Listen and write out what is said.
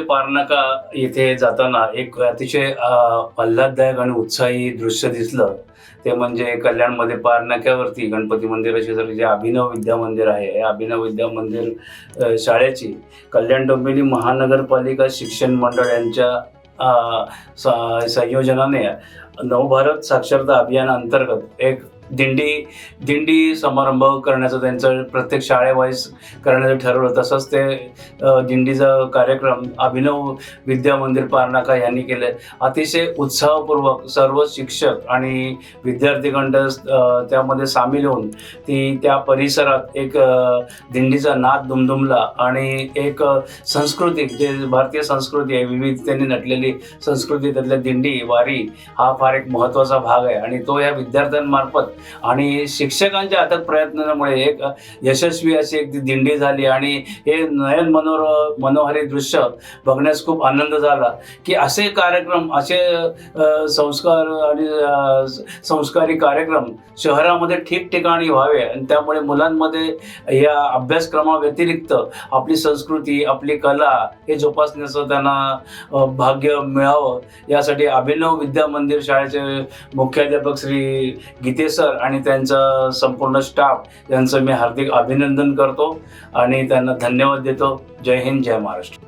पारनाका येथे जाताना एक अतिशय आल्हाददायक आणि उत्साही दृश्य दिसलं. ते म्हणजे कल्याणमध्ये पारनाक्यावरती गणपती मंदिराशेजारी जे अभिनव विद्या मंदिर आहे, या अभिनव विद्या मंदिर शाळेची कल्याण डोंबिवली महानगरपालिका शिक्षण मंडळ यांच्या संयोजनाने नवभारत साक्षरता अभियान अंतर्गत एक दिंडी समारंभ करण्याचं त्यांचं प्रत्येक शाळेवाईज करण्याचं ठरवलं. तसंच ते दिंडीचा कार्यक्रम अभिनव विद्या मंदिर पारनाका यांनी केले. अतिशय उत्साहपूर्वक सर्व शिक्षक आणि विद्यार्थीगण त्यामध्ये सामील होऊन त्या परिसरात एक दिंडीचा नाद दुमदुमला आणि एक संस्कृती जे भारतीय संस्कृती आहे, विविधतेने नटलेली संस्कृती, त्यातल्या दिंडी वारी हा फार एक महत्त्वाचा भाग आहे. आणि तो या विद्यार्थ्यांमार्फत आणि शिक्षकांच्या अथक प्रयत्नांमुळे एक यशस्वी अशी एक दिंडी झाली. आणि हे नयन मनोहारी दृश्य बघण्यास खूप आनंद झाला की असे कार्यक्रम, असे संस्कार आणि संस्कारी कार्यक्रम शहरामध्ये ठिकठिकाणी व्हावे. आणि त्यामुळे मुलांमध्ये या अभ्यासक्रमाव्यतिरिक्त आपली संस्कृती, आपली कला हे जोपासण्याचं त्यांना भाग्य मिळावं, यासाठी अभिनव विद्या मंदिर शाळेचे मुख्याध्यापक श्री गीतेश सर आणि त्यांचा संपूर्ण स्टाफ यांचं मी हार्दिक अभिनंदन करतो आणि त्यांना धन्यवाद देतो. जय हिंद, जय महाराष्ट्र.